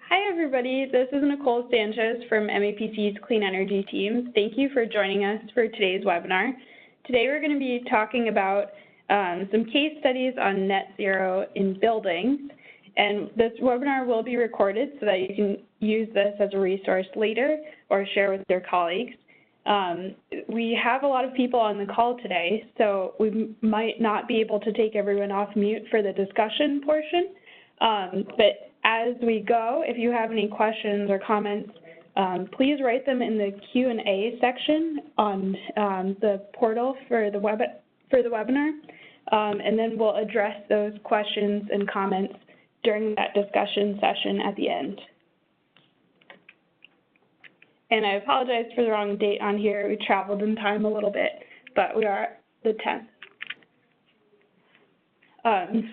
Hi, everybody. This is Nicole Sanchez from MAPC's Clean Energy team. Thank you for joining us for today's webinar. Today, we're going to be talking about some case studies on net zero in buildings. And this webinar will be recorded so that you can use this as a resource later or share with your colleagues. We have a lot of people on the call today, so we might not be able to take everyone off mute for the discussion portion. But as we go, if you have any questions or comments, please write them in the Q&A section on the portal for the webinar, and then we'll address those questions and comments during that discussion session at the end. And I apologize for the wrong date on here. We traveled in time a little bit, but we are the 10th.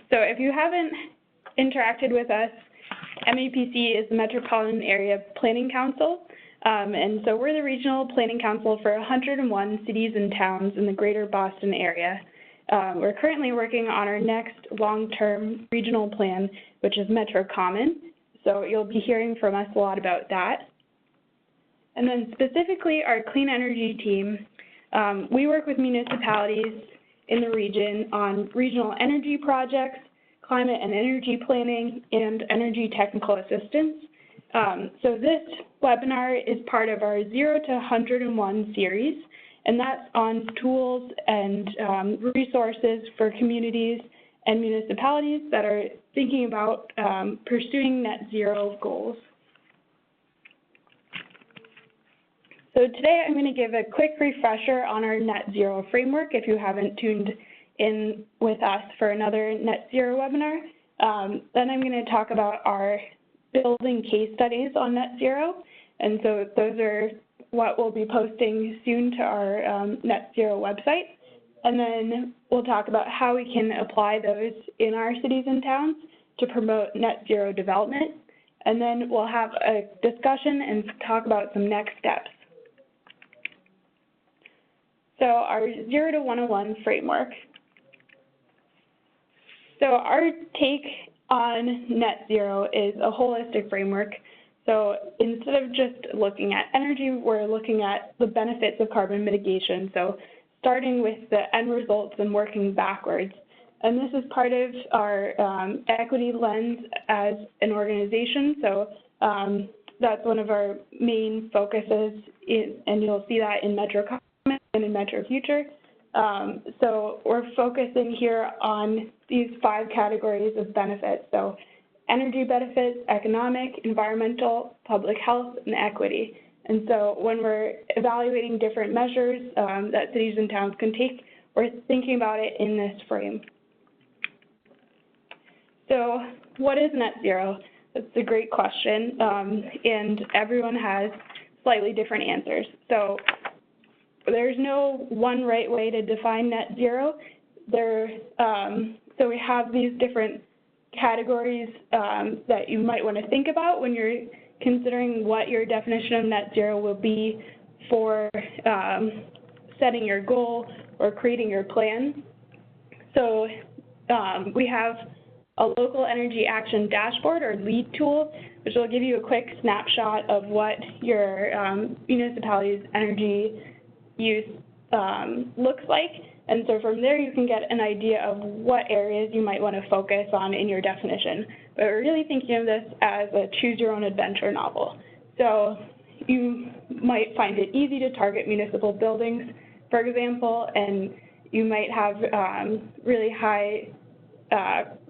So if you haven't interacted with us, MAPC is the Metropolitan Area Planning Council, and so we're the regional planning council for 101 cities and towns in the greater Boston area. We're currently working on our next long-term regional plan, which is Metro Common, so you'll be hearing from us a lot about that. And then specifically our clean energy team, we work with municipalities in the region on regional energy projects, climate and energy planning, and energy technical assistance. So this webinar is part of our 0 to 101 series, and that's on tools and resources for communities and municipalities that are thinking about pursuing net zero goals. So today I'm going to give a quick refresher on our net zero framework if you haven't tuned in with us for another net zero webinar. Then I'm going to talk about our building case studies on net zero. And so those are what we'll be posting soon to our net zero website. And then we'll talk about how we can apply those in our cities and towns to promote net zero development. And then we'll have a discussion and talk about some next steps. So our 0 to 101 framework. So our take on net zero is a holistic framework. So instead of just looking at energy, we're looking at the benefits of carbon mitigation. So starting with the end results and working backwards. And this is part of our equity lens as an organization. So that's one of our main focuses, and you'll see that in Metro Common and in Metro Future. So we're focusing here on these 5 categories of benefits. So energy benefits, economic, environmental, public health, and equity. And so when we're evaluating different measures that cities and towns can take, we're thinking about it in this frame. So what is net zero? That's a great question, and everyone has slightly different answers. So there's no one right way to define net zero. So we have these different categories that you might want to think about when you're considering what your definition of net zero will be for setting your goal or creating your plan. So we have a local energy action dashboard or LEAD tool, which will give you a quick snapshot of what your municipality's energy use looks like. And so from there you can get an idea of what areas you might want to focus on in your definition. But we're really thinking of this as a choose your own adventure novel. So you might find it easy to target municipal buildings, for example, and you might have really high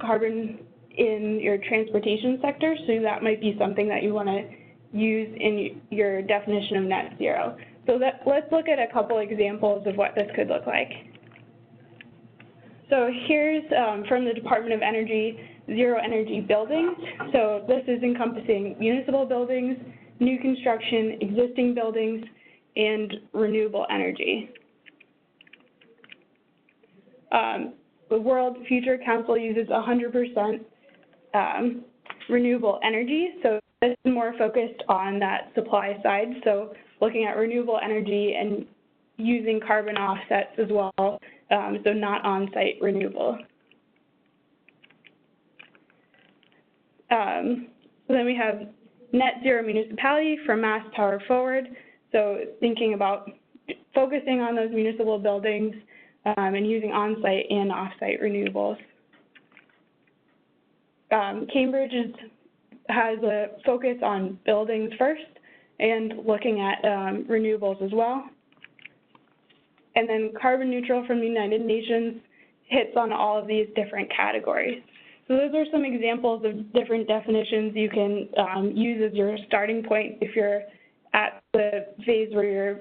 carbon in your transportation sector, so that might be something that you want to use in your definition of net zero. So let's look at a couple examples of what this could look like. So here's from the Department of Energy, zero energy buildings. So this is encompassing municipal buildings, new construction, existing buildings, and renewable energy. The World Future Council uses 100% renewable energy. So this is more focused on that supply side. So looking at renewable energy and using carbon offsets as well, so not on-site renewable. So then we have net zero municipality from mass power forward. So thinking about focusing on those municipal buildings and using on-site and off-site renewables. Cambridge has a focus on buildings first and looking at renewables as well. And then carbon neutral from the United Nations hits on all of these different categories. So those are some examples of different definitions you can use as your starting point if you're at the phase where you're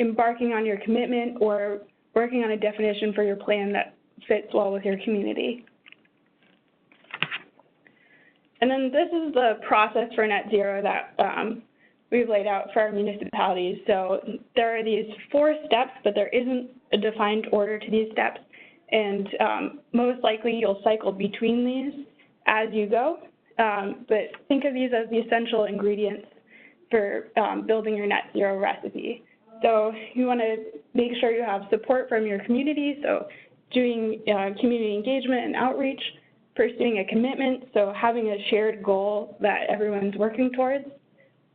embarking on your commitment or working on a definition for your plan that fits well with your community. And then this is the process for net zero that we've laid out for our municipalities. So there are these 4 steps, but there isn't a defined order to these steps. And most likely you'll cycle between these as you go. But think of these as the essential ingredients for building your net zero recipe. So you want to make sure you have support from your community, so doing community engagement and outreach, pursuing a commitment, so having a shared goal that everyone's working towards,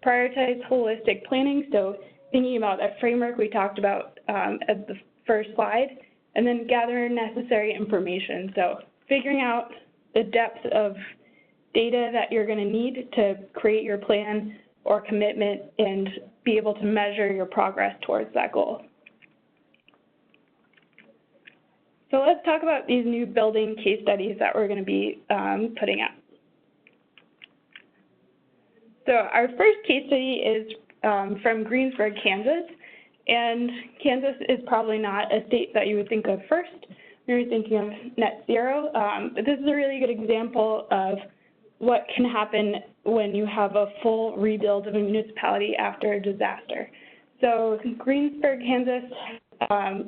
prioritize holistic planning, so thinking about that framework we talked about at the first slide, and then gather necessary information, so figuring out the depth of data that you're going to need to create your plan or commitment and be able to measure your progress towards that goal. So let's talk about these new building case studies that we're going to be putting out. So our first case study is from Greensburg, Kansas. And Kansas is probably not a state that you would think of first when you're thinking of net zero. But this is a really good example of what can happen when you have a full rebuild of a municipality after a disaster. So Greensburg, Kansas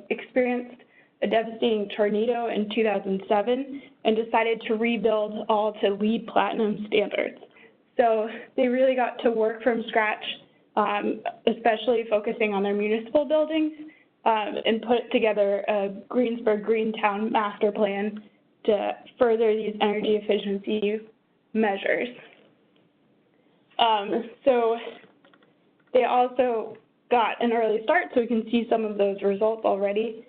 experienced a devastating tornado in 2007 and decided to rebuild all to LEED Platinum standards. So they really got to work from scratch, especially focusing on their municipal buildings, and put together a Greensburg Greentown master plan to further these energy efficiency measures. So they also got an early start, so we can see some of those results already.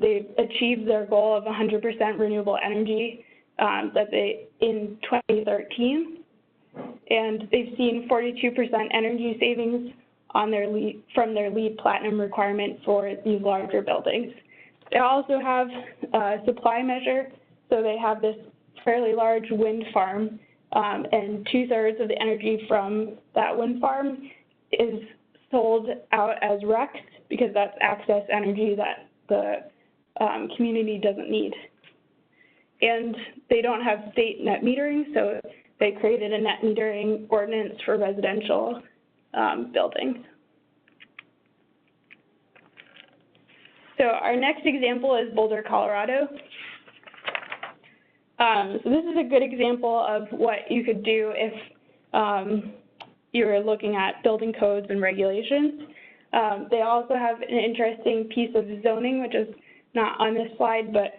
They've achieved their goal of 100% renewable energy in 2013, and they've seen 42% energy savings on their from their LEED Platinum requirement for these larger buildings. They also have a supply measure, so they have this fairly large wind farm, and 2/3 of the energy from that wind farm is sold out as RECs because that's excess energy that the community doesn't need. And they don't have state net metering, so they created a net metering ordinance for residential buildings. So our next example is Boulder, Colorado. So this is a good example of what you could do if you were looking at building codes and regulations. They also have an interesting piece of zoning, which is not on this slide, but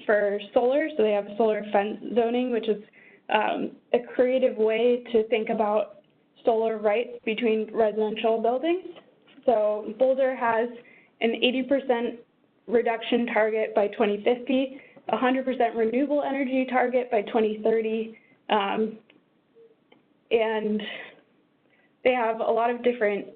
for solar. So they have solar fence zoning, which is a creative way to think about solar rights between residential buildings. So Boulder has an 80% reduction target by 2050, 100% renewable energy target by 2030, and they have a lot of different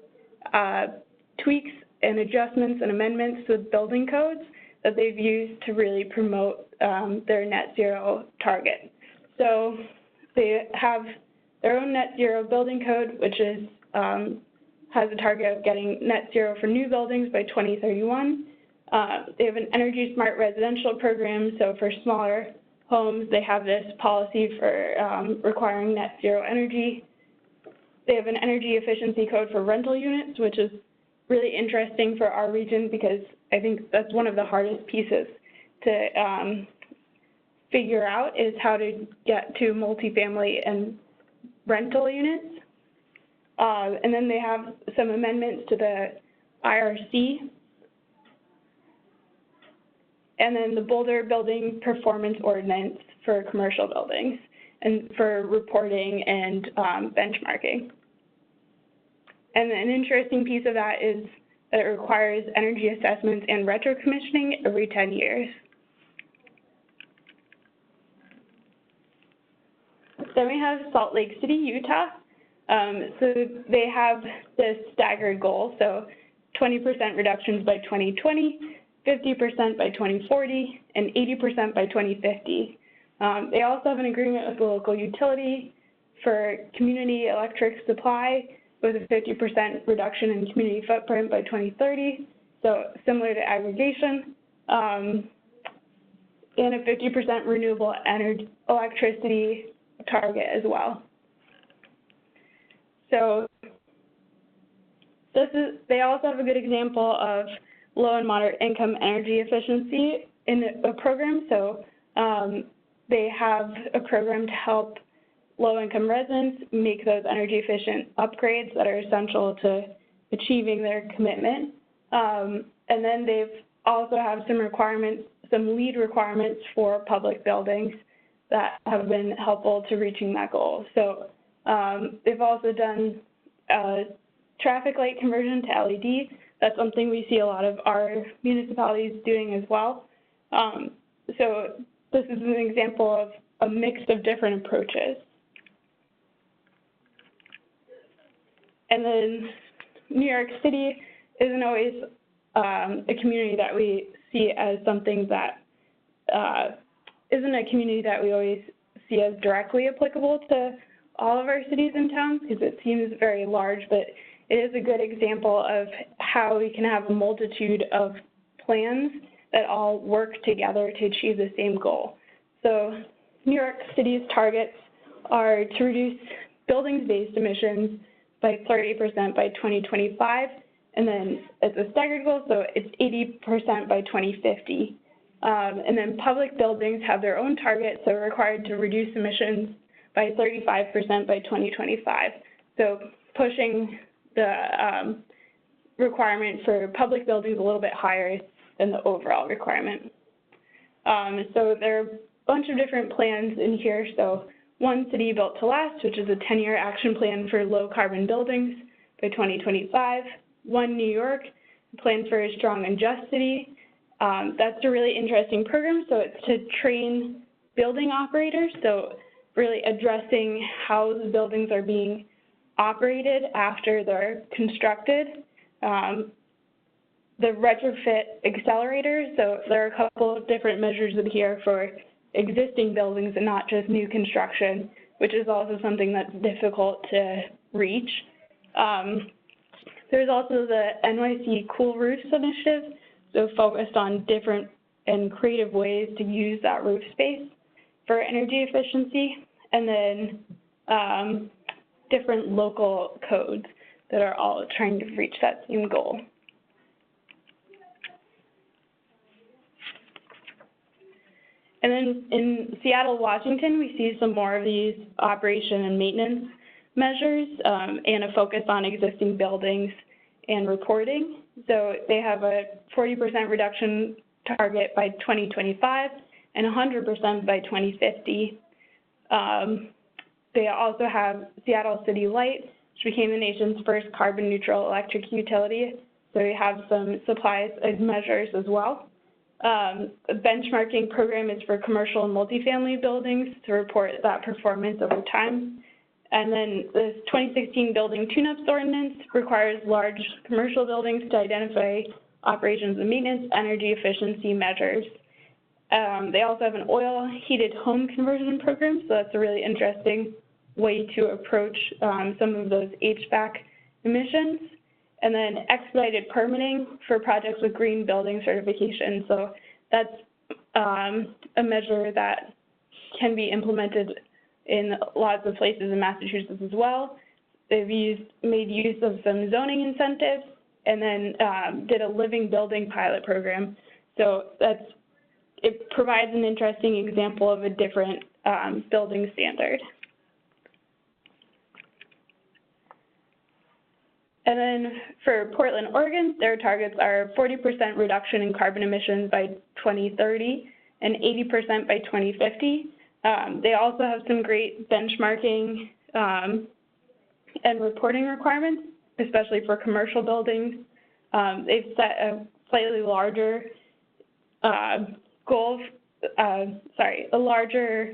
tweaks and adjustments and amendments to building codes that they've used to really promote their net zero target. So they have their own net zero building code, which is has a target of getting net zero for new buildings by 2031. They have an energy smart residential program, so for smaller homes, they have this policy for requiring net zero energy. They have an energy efficiency code for rental units, which is really interesting for our region because I think that's one of the hardest pieces to figure out is how to get to multifamily and rental units. And then they have some amendments to the IRC. And then the Boulder Building Performance Ordinance for commercial buildings. and for reporting and benchmarking. And an interesting piece of that is that it requires energy assessments and retro-commissioning every 10 years. Then we have Salt Lake City, Utah. So they have this staggered goal, so 20% reductions by 2020, 50% by 2040, and 80% by 2050. They also have an agreement with the local utility for community electric supply with a 50% reduction in community footprint by 2030, so similar to aggregation, and a 50% renewable energy electricity target as well. So they also have a good example of low and moderate income energy efficiency in a program. So they have a program to help low-income residents make those energy efficient upgrades that are essential to achieving their commitment. And then they've also have some requirements, some LEED requirements for public buildings that have been helpful to reaching that goal. So they've also done traffic light conversion to LED. That's something we see a lot of our municipalities doing as well. So this is an example of a mix of different approaches. And then New York City isn't always a community that we see as something that isn't a community that we always see as directly applicable to all of our cities and towns because it seems very large, but it is a good example of how we can have a multitude of plans that all work together to achieve the same goal. So New York City's targets are to reduce buildings-based emissions by 30% by 2025, and then it's a staggered goal, so it's 80% by 2050. And then public buildings have their own targets, so required to reduce emissions by 35% by 2025. So pushing the requirement for public buildings a little bit higher than the overall requirement. So there are a bunch of different plans in here. So One City Built to Last, which is a 10-year action plan for low carbon buildings by 2025. One New York, a plan for a strong and just city. That's a really interesting program. So it's to train building operators. So really addressing how the buildings are being operated after they're constructed. The retrofit accelerator, so there are a couple of different measures in here for existing buildings and not just new construction, which is also something that's difficult to reach. There's also the NYC Cool Roofs initiative, so focused on different and creative ways to use that roof space for energy efficiency, and then different local codes that are all trying to reach that same goal. And then in Seattle, Washington, we see some more of these operation and maintenance measures and a focus on existing buildings and reporting. So they have a 40% reduction target by 2025 and 100% by 2050. They also have Seattle City Light, which became the nation's first carbon neutral electric utility. So we have some supplies and measures as well. A benchmarking program is for commercial and multifamily buildings to report that performance over time. And then this 2016 Building Tune-Ups Ordinance requires large commercial buildings to identify operations and maintenance energy efficiency measures. They also have an oil heated home conversion program, so that's a really interesting way to approach some of those HVAC emissions. And then expedited permitting for projects with green building certification. So that's a measure that can be implemented in lots of places in Massachusetts as well. They've made use of some zoning incentives and then did a living building pilot program. So it provides an interesting example of a different building standard. And then for Portland, Oregon, their targets are 40% reduction in carbon emissions by 2030 and 80% by 2050. They also have some great benchmarking and reporting requirements, especially for commercial buildings. They've set a slightly larger a larger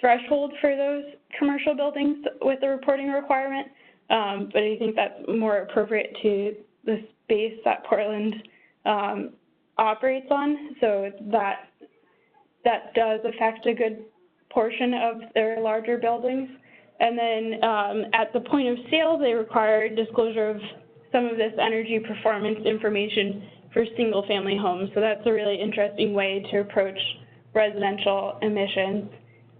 threshold for those commercial buildings with the reporting requirement, but I think that's more appropriate to the space that Portland operates on, so that does affect a good portion of their larger buildings. And then at the point of sale, they require disclosure of some of this energy performance information for single-family homes. So that's a really interesting way to approach residential emissions.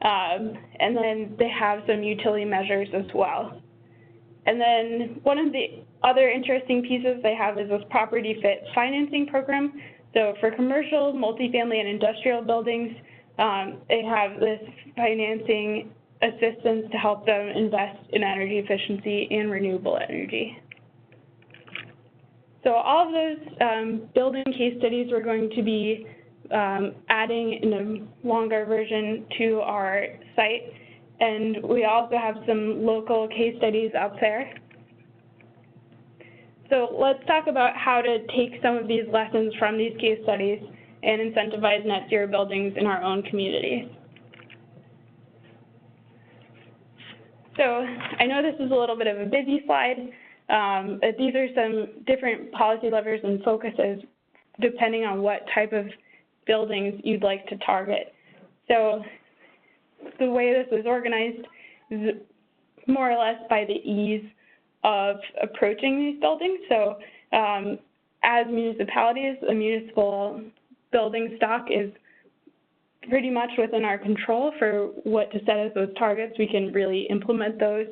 And then they have some utility measures as well. And then one of the other interesting pieces they have is this property fit financing program. So for commercial, multifamily, and industrial buildings, they have this financing assistance to help them invest in energy efficiency and renewable energy. So all of those building case studies we're going to be adding in a longer version to our site, and we also have some local case studies up there. So let's talk about how to take some of these lessons from these case studies and incentivize net zero buildings in our own communities. So I know this is a little bit of a busy slide, but these are some different policy levers and focuses depending on what type of buildings you'd like to target. So the way this is organized is more or less by the ease of approaching these buildings. So as municipalities, the municipal building stock is pretty much within our control for what to set as those targets. We can really implement those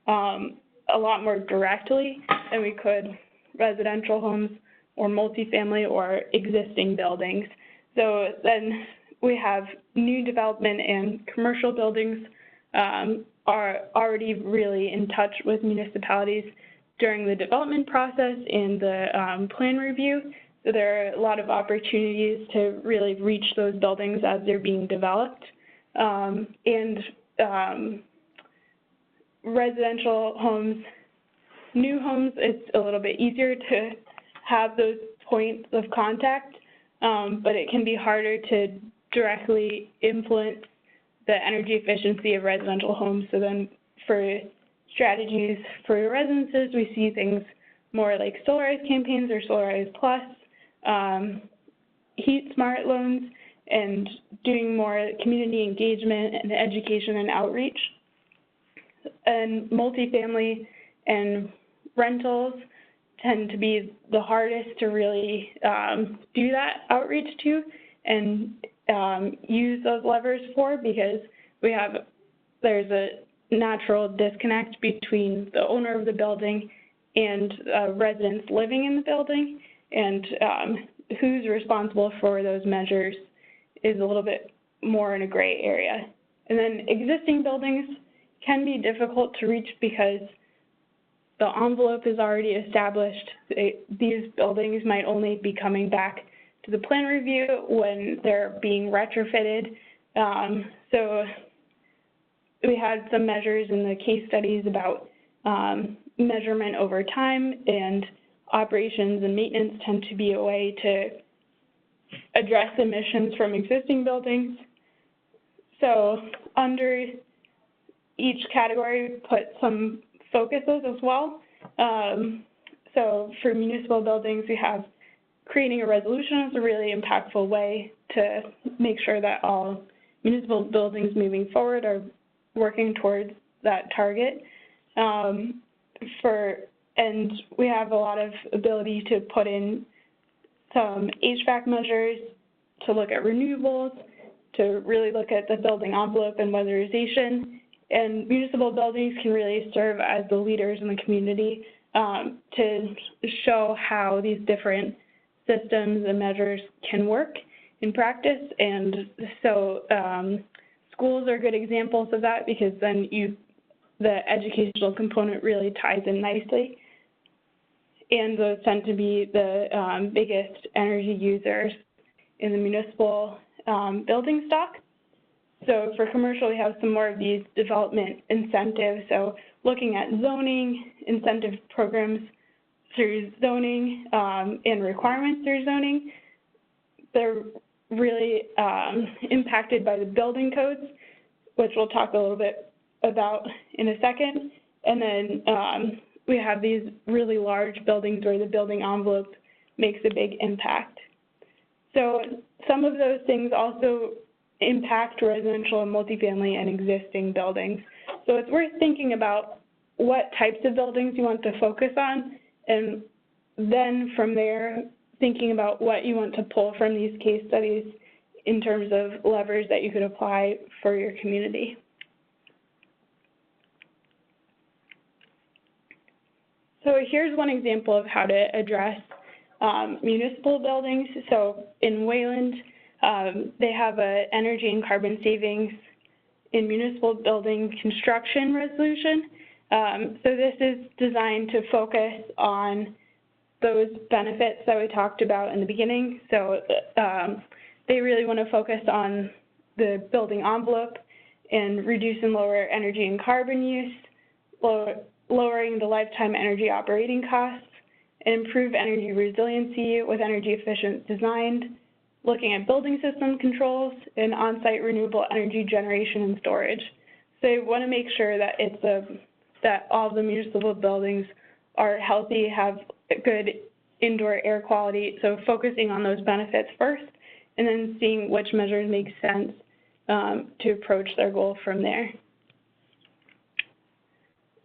a lot more directly than we could residential homes or multifamily or existing buildings. So then we have new development and commercial buildings are already really in touch with municipalities during the development process and the plan review. So there are a lot of opportunities to really reach those buildings as they're being developed. Residential homes, new homes, it's a little bit easier to have those points of contact, but it can be harder to directly influence the energy efficiency of residential homes. So then for strategies for your residences, we see things more like Solarize campaigns or Solarize Plus, heat smart loans, and doing more community engagement and education and outreach. And multifamily and rentals tend to be the hardest to really do that outreach to and use those levers for, because there's a natural disconnect between the owner of the building and residents living in the building, and who's responsible for those measures is a little bit more in a gray area. And then existing buildings can be difficult to reach because the envelope is already established. These buildings might only be coming back to the plan review when they're being retrofitted. So we had some measures in the case studies about measurement over time, and operations and maintenance tend to be a way to address emissions from existing buildings. So under each category, put some focuses as well. So for municipal buildings, we have creating a resolution is a really impactful way to make sure that all municipal buildings moving forward are working towards that target. And we have a lot of ability to put in some HVAC measures, to look at renewables, to really look at the building envelope and weatherization. And municipal buildings can really serve as the leaders in the community to show how these different systems and measures can work in practice. And so schools are good examples of that, because then the educational component really ties in nicely. And those tend to be the biggest energy users in the municipal building stock. So for commercial, we have some more of these development incentives. So looking at zoning, incentive programs through zoning, and requirements through zoning. They're really impacted by the building codes, which we'll talk a little bit about in a second. And then we have these really large buildings where the building envelope makes a big impact. So some of those things also impact residential and multifamily and existing buildings. So it's worth thinking about what types of buildings you want to focus on, and then from there, thinking about what you want to pull from these case studies in terms of levers that you could apply for your community. So here's one example of how to address municipal buildings. So in Wayland, they have an energy and carbon savings in municipal building construction resolution. So this is designed to focus on those benefits that we talked about in the beginning. So they really want to focus on the building envelope and reduce and lower energy and carbon use, lowering the lifetime energy operating costs, and improve energy resiliency with energy efficient design, looking at building system controls and on-site renewable energy generation and storage. So you want to make sure that that all the municipal buildings are healthy, have good indoor air quality. So focusing on those benefits first, and then seeing which measures make sense to approach their goal from there.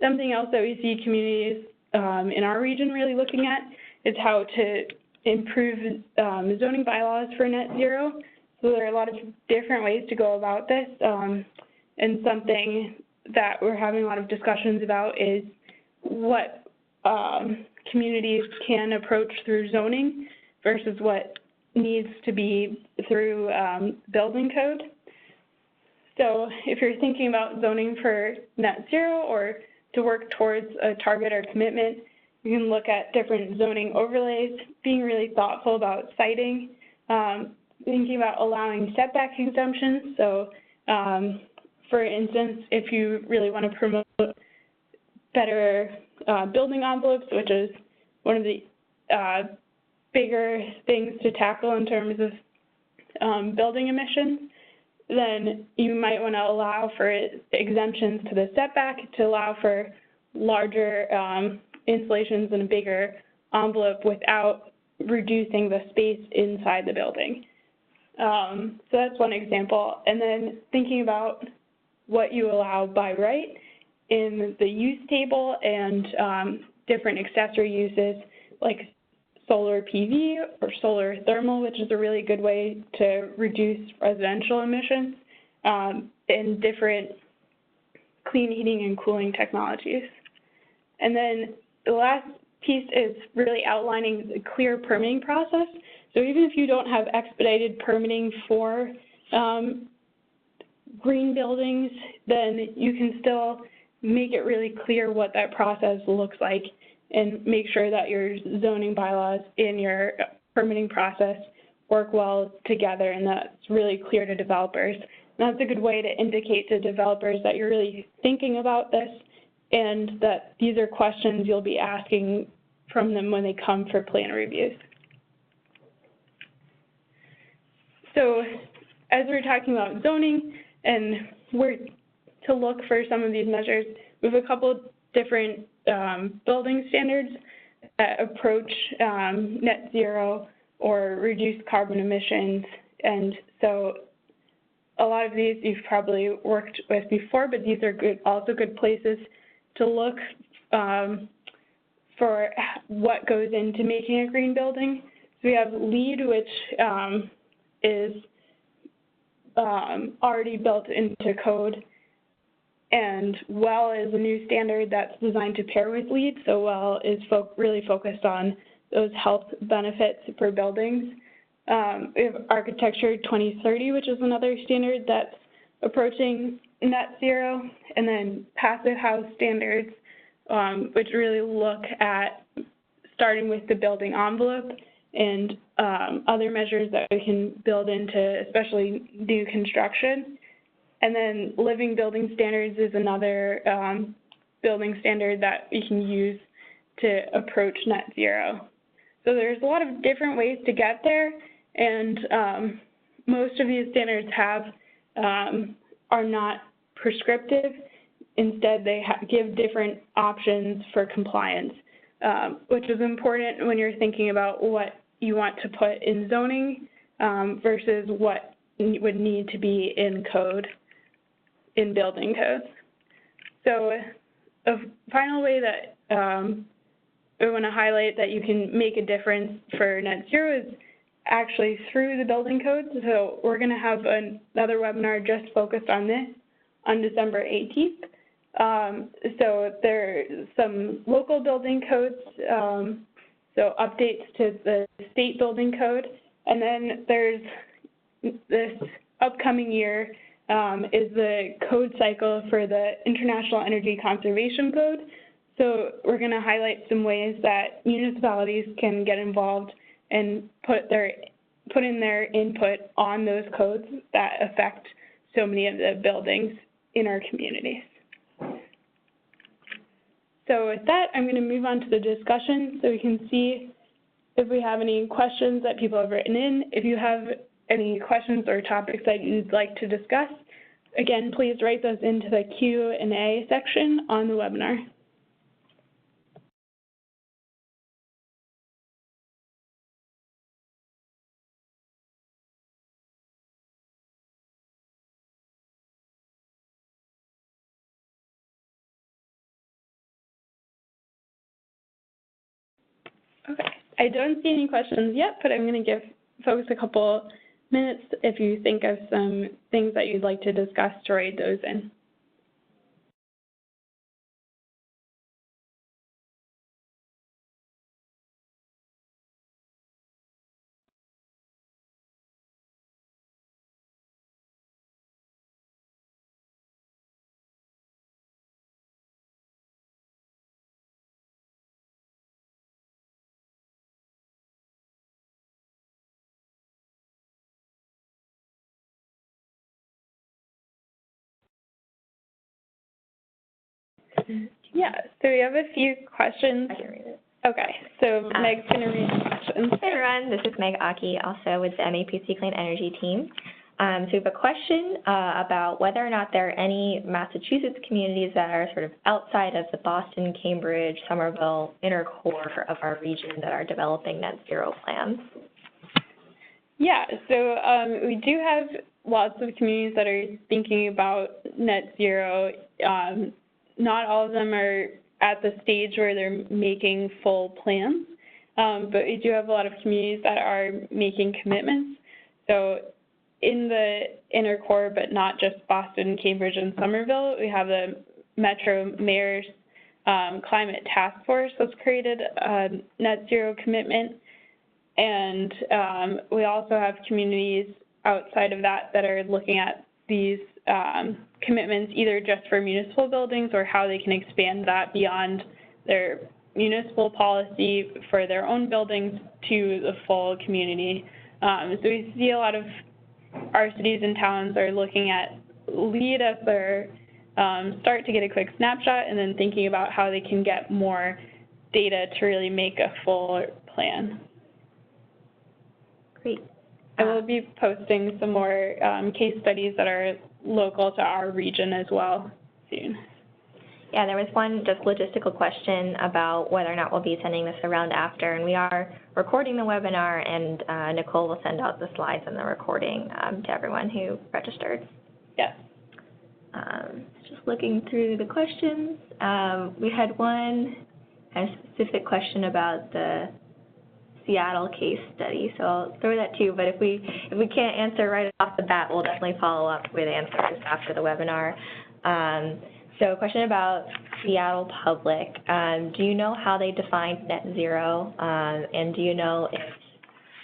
Something else that we see communities in our region really looking at is how to improve zoning bylaws for net zero. So there are a lot of different ways to go about this, and something that we're having a lot of discussions about is what communities can approach through zoning versus what needs to be through building code. So if you're thinking about zoning for net zero or to work towards a target or commitment, you can look at different zoning overlays, being really thoughtful about siting, thinking about allowing setback exemptions. So for instance, if you really want to promote better building envelopes, which is one of the bigger things to tackle in terms of building emissions, then you might want to allow for exemptions to the setback to allow for larger installations and a bigger envelope without reducing the space inside the building. So that's one example. And then thinking about what you allow by right in the use table and different accessory uses like solar PV or solar thermal, which is a really good way to reduce residential emissions, and different clean heating and cooling technologies. And then the last piece is really outlining the clear permitting process. So even if you don't have expedited permitting for green buildings, then you can still make it really clear what that process looks like and make sure that your zoning bylaws in your permitting process work well together and that's really clear to developers. And that's a good way to indicate to developers that you're really thinking about this and that these are questions you'll be asking from them when they come for plan reviews. So as we're talking about zoning and where to look for some of these measures, we have a couple different building standards that approach net zero or reduced carbon emissions. And so a lot of these you've probably worked with before, but these are also good places to look for what goes into making a green building. So we have LEED, which is already built into code. And WELL is a new standard that's designed to pair with LEED. So WELL is really focused on those health benefits for buildings. We have Architecture 2030, which is another standard that's approaching net zero. And then Passive House standards, which really look at starting with the building envelope and other measures that we can build into, especially new construction. And then living building standards is another building standard that we can use to approach net zero. So there's a lot of different ways to get there, and most of these standards are not prescriptive. Instead, they give different options for compliance, which is important when you're thinking about what you want to put in zoning versus what would need to be in code, in building codes. So a final way that I want to highlight that you can make a difference for net zero is actually through the building codes. So we're going to have another webinar just focused on this on December 18th. So there's some local building codes, so updates to the state building code, and then there's this upcoming year is the code cycle for the International Energy Conservation Code. So we're going to highlight some ways that municipalities can get involved and put in their input on those codes that affect so many of the buildings in our communities. So with that, I'm going to move on to the discussion so we can see if we have any questions that people have written in. If you have any questions or topics that you'd like to discuss, again, please write those into the Q&A section on the webinar. Okay, I don't see any questions yet, but I'm going to give folks a couple minutes if you think of some things that you'd like to discuss to write those in. Yeah, so we have a few questions. I can read it. Okay, so Meg's going to read the questions. Hey everyone, this is Meg Aki, also with the MAPC Clean Energy team. So we have a question about whether or not there are any Massachusetts communities that are sort of outside of the Boston, Cambridge, Somerville inner core of our region that are developing net zero plans. Yeah, so we do have lots of communities that are thinking about net zero. Not all of them are at the stage where they're making full plans, but we do have a lot of communities that are making commitments. So in the inner core, but not just Boston, Cambridge, and Somerville, we have the Metro Mayor's Climate Task Force that's created a net zero commitment. And we also have communities outside of that that are looking at these commitments either just for municipal buildings or how they can expand that beyond their municipal policy for their own buildings to the full community. So we see a lot of our cities and towns are looking at LEED as their start to get a quick snapshot and then thinking about how they can get more data to really make a full plan. Great. I will be posting some more case studies that are local to our region as well soon. Yeah, there was one just logistical question about whether or not we'll be sending this around after, and we are recording the webinar, and Nicole will send out the slides and the recording to everyone who registered. Yes. Just looking through the questions, we had one kind of specific question about the Seattle case study, so I'll throw that too, but if we can't answer right off the bat, we'll definitely follow up with answers after the webinar. So a question about Seattle Public. Do you know how they defined net zero, and do you know if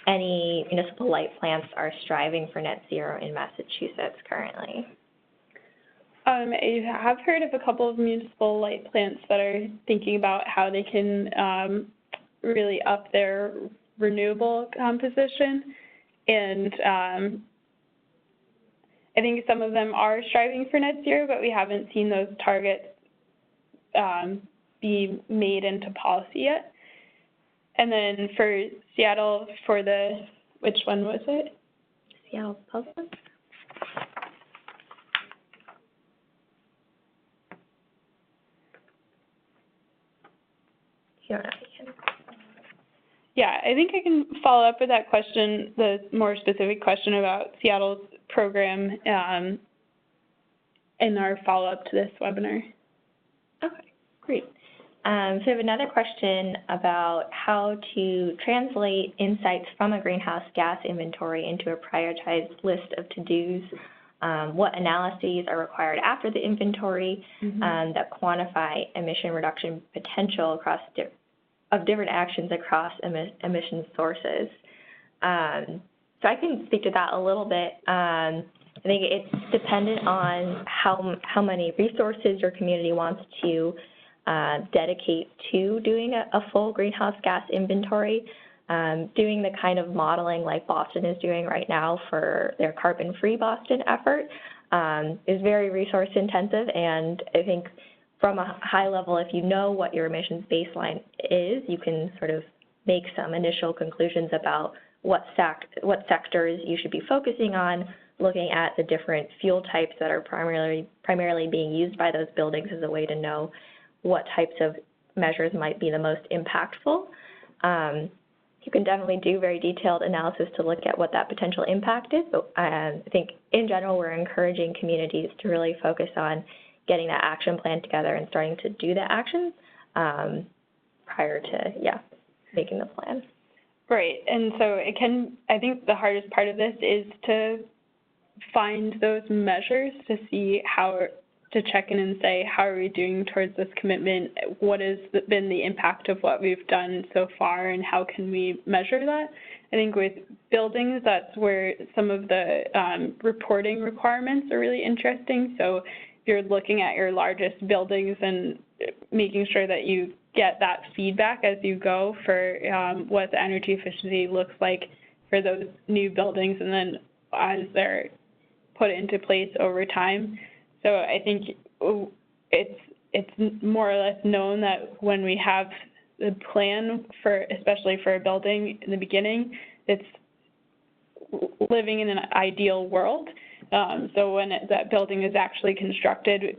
any municipal light plants are striving for net zero in Massachusetts currently? I have heard of a couple of municipal light plants that are thinking about how they can really up their renewable composition, and I think some of them are striving for net zero, but we haven't seen those targets be made into policy yet. And then for Seattle, for the, which one was it? Seattle Public? You don't know, you can. Yeah, I think I can follow up with that question, the more specific question about Seattle's program in our follow-up to this webinar. Okay, great. So I have another question about how to translate insights from a greenhouse gas inventory into a prioritized list of to-dos. What analyses are required after the inventory that quantify emission reduction potential across different actions across emission sources. So I can speak to that a little bit. I think it's dependent on how many resources your community wants to dedicate to doing a full greenhouse gas inventory. Doing the kind of modeling like Boston is doing right now for their carbon-free Boston effort is very resource intensive, and I think from a high level, if you know what your emissions baseline is, you can sort of make some initial conclusions about what sectors you should be focusing on, looking at the different fuel types that are primarily being used by those buildings as a way to know what types of measures might be the most impactful. You can definitely do very detailed analysis to look at what that potential impact is, but I think in general we're encouraging communities to really focus on getting that action plan together and starting to do the actions prior to, making the plan. Right, and so I think the hardest part of this is to find those measures to see to check in and say, how are we doing towards this commitment? What has been the impact of what we've done so far, and how can we measure that? I think with buildings, that's where some of the reporting requirements are really interesting. So if you're looking at your largest buildings and making sure that you get that feedback as you go for what the energy efficiency looks like for those new buildings, and then as they're put into place over time. So I think it's more or less known that when we have the plan for, especially for a building in the beginning, it's living in an ideal world. So when that building is actually constructed,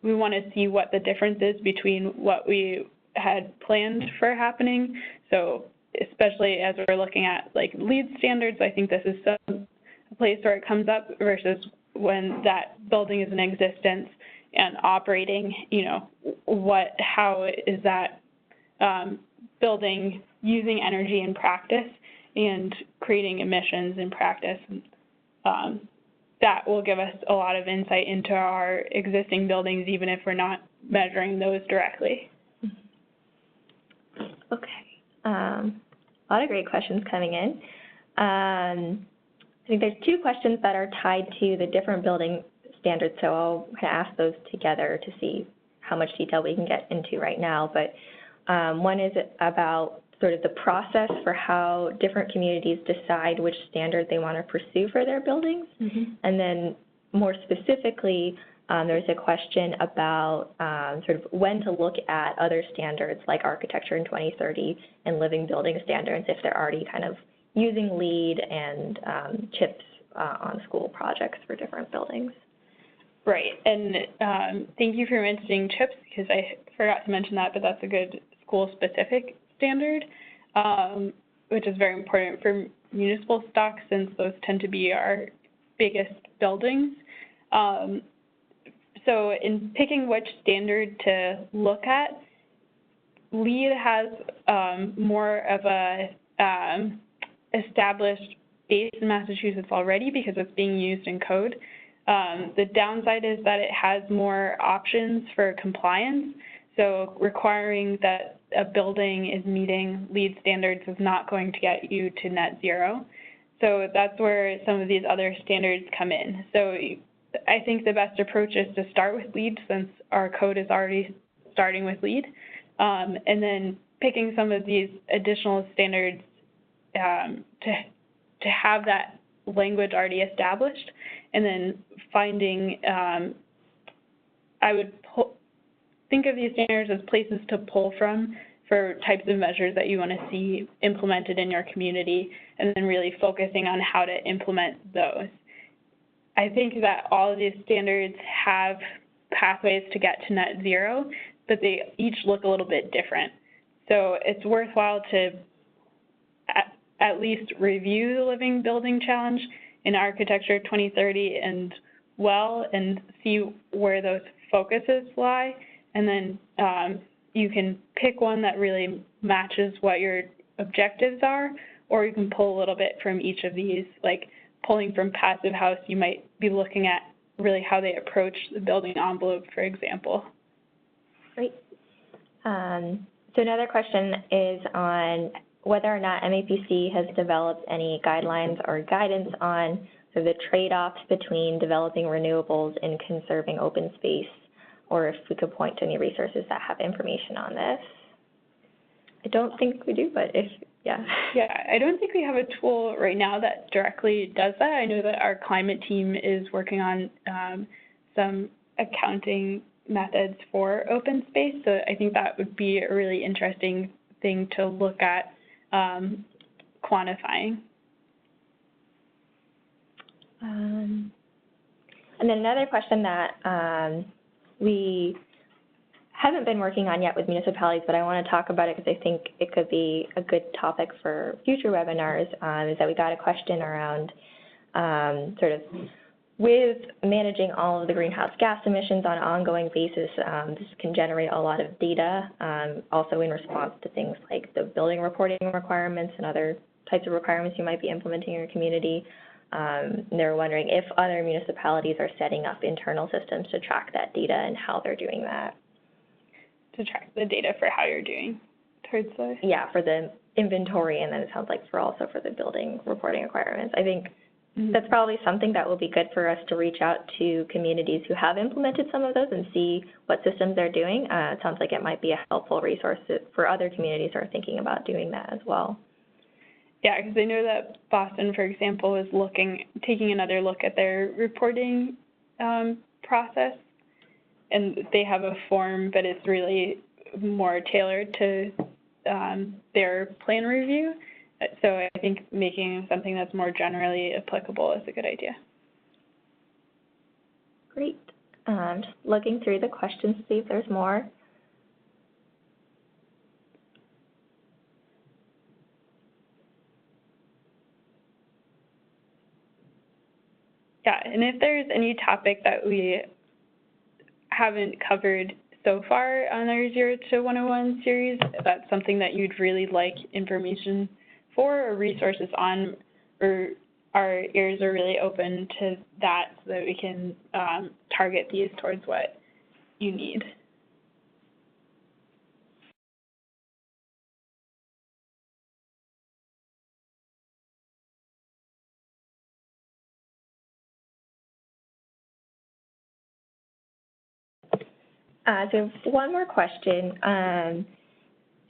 we want to see what the difference is between what we had planned for happening. So especially as we're looking at like LEED standards, I think this is a place where it comes up versus when that building is in existence and operating, how is that building using energy in practice and creating emissions in practice. That will give us a lot of insight into our existing buildings, even if we're not measuring those directly. Okay. A lot of great questions coming in. I think there's two questions that are tied to the different building standards, so I'll kind of ask those together to see how much detail we can get into right now. But one is about sort of the process for how different communities decide which standard they want to pursue for their buildings. And then more specifically, there's a question about sort of when to look at other standards like architecture in 2030 and living building standards if they're already kind of using LEED and CHIPS on school projects for different buildings. Right, and thank you for mentioning CHIPS, because I forgot to mention that, but that's a good school-specific standard, which is very important for municipal stock since those tend to be our biggest buildings. So in picking which standard to look at, LEED has more of a established base in Massachusetts already because it's being used in code. The downside is that it has more options for compliance, so requiring that a building is meeting LEED standards is not going to get you to net zero. So that's where some of these other standards come in. So I think the best approach is to start with LEED since our code is already starting with LEED, and then picking some of these additional standards to have that language already established, and then finding, I would think of these standards as places to pull from for types of measures that you want to see implemented in your community, and then really focusing on how to implement those. I think that all of these standards have pathways to get to net zero, but they each look a little bit different. So it's worthwhile to at least review the Living Building Challenge in Architecture 2030 and see where those focuses lie, and then you can pick one that really matches what your objectives are, or you can pull a little bit from each of these. Like pulling from Passive House, you might be looking at really how they approach the building envelope, for example. Great. So another question is on whether or not MAPC has developed any guidelines or guidance on the trade-offs between developing renewables and conserving open space, or if we could point to any resources that have information on this. I don't think we do, but yeah. Yeah, I don't think we have a tool right now that directly does that. I know that our climate team is working on some accounting methods for open space, so I think that would be a really interesting thing to look at quantifying. And then another question that we haven't been working on yet with municipalities, but I want to talk about it because I think it could be a good topic for future webinars, is that we got a question around sort of with managing all of the greenhouse gas emissions on an ongoing basis. This can generate a lot of data, also in response to things like the building reporting requirements and other types of requirements you might be implementing in your community. They're wondering if other municipalities are setting up internal systems to track that data and how they're doing that. To track the data for how you're doing towards the... Yeah, for the inventory, and then it sounds like also for the building reporting requirements. I think that's probably something that will be good for us to reach out to communities who have implemented some of those and see what systems they're doing. It sounds like it might be a helpful resource for other communities who are thinking about doing that as well. Yeah, because I know that Boston, for example, is taking another look at their reporting process, and they have a form, but it's really more tailored to their plan review. So I think making something that's more generally applicable is a good idea. Great. Just looking through the questions to see if there's more. Yeah, and if there's any topic that we haven't covered so far on our 0 to 101 series, if that's something that you'd really like information for or resources on, or our ears are really open to that so that we can target these towards what you need. So one more question,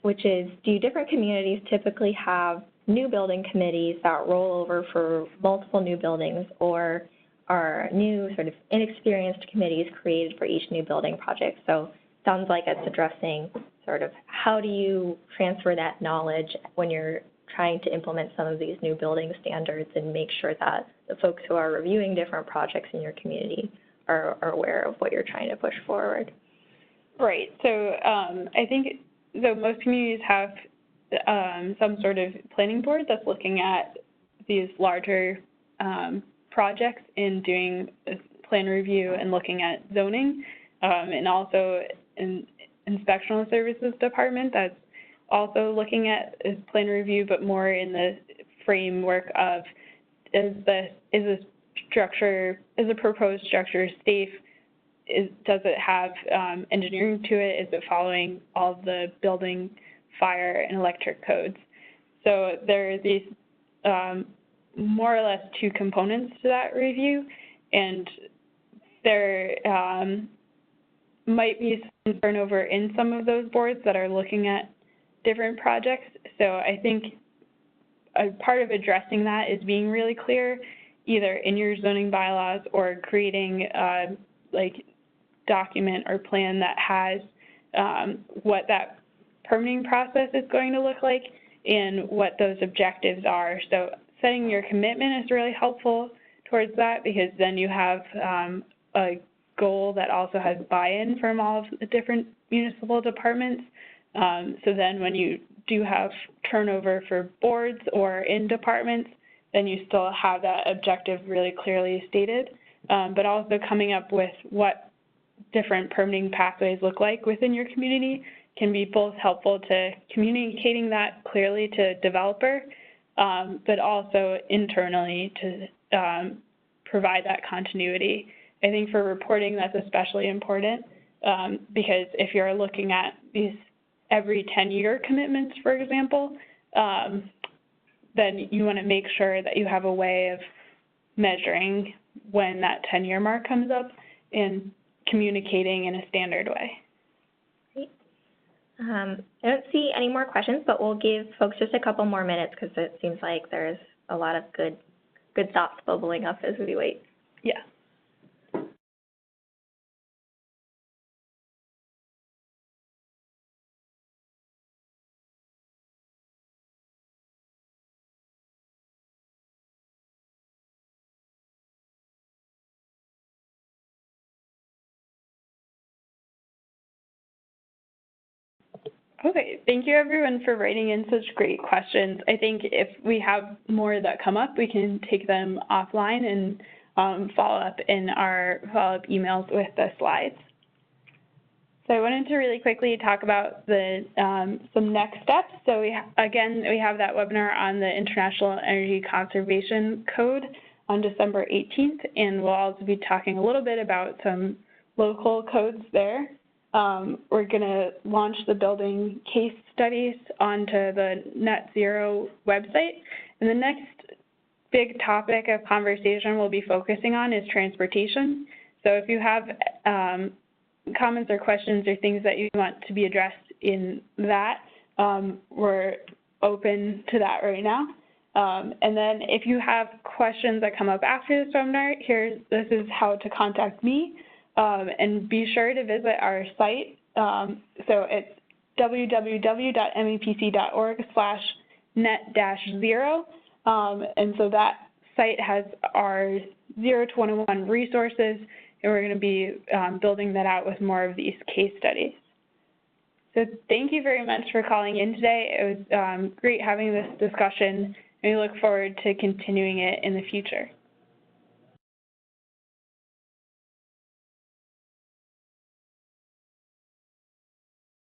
which is, do different communities typically have new building committees that roll over for multiple new buildings, or are new sort of inexperienced committees created for each new building project? So it sounds like it's addressing sort of how do you transfer that knowledge when you're trying to implement some of these new building standards and make sure that the folks who are reviewing different projects in your community are aware of what you're trying to push forward. Right. So I think most communities have some sort of planning board that's looking at these larger projects and doing a plan review and looking at zoning, and also an inspectional services department that's also looking at a plan review, but more in the framework of is the proposed structure safe? Does it have engineering to it? Is it following all of the building, fire, and electric codes? So there are these more or less two components to that review, and there might be some turnover in some of those boards that are looking at different projects. So I think a part of addressing that is being really clear either in your zoning bylaws or creating like document or plan that has what that permitting process is going to look like and what those objectives are. So setting your commitment is really helpful towards that, because then you have a goal that also has buy-in from all of the different municipal departments. So then when you do have turnover for boards or in departments, then you still have that objective really clearly stated, but also coming up with what different permitting pathways look like within your community can be both helpful to communicating that clearly to developer, but also internally to provide that continuity. I think for reporting, that's especially important, because if you're looking at these every 10-year commitments, for example, then you want to make sure that you have a way of measuring when that 10-year mark comes up and communicating in a standard way. Great. I don't see any more questions, but we'll give folks just a couple more minutes because it seems like there's a lot of good thoughts bubbling up as we wait. Yeah. Okay, thank you everyone for writing in such great questions. I think if we have more that come up, we can take them offline and follow up in our follow-up emails with the slides. So I wanted to really quickly talk about the some next steps. So we have that webinar on the International Energy Conservation Code on December 18th, and we'll also be talking a little bit about some local codes there. We're going to launch the building case studies onto the Net Zero website. And the next big topic of conversation we'll be focusing on is transportation. So if you have comments or questions or things that you want to be addressed in that, we're open to that right now. And then if you have questions that come up after this webinar, this is how to contact me. And be sure to visit our site. So it's www.mapc.org/net-0. And so that site has our 0 to 101 resources, and we're going to be building that out with more of these case studies. So thank you very much for calling in today. It was great having this discussion, and we look forward to continuing it in the future.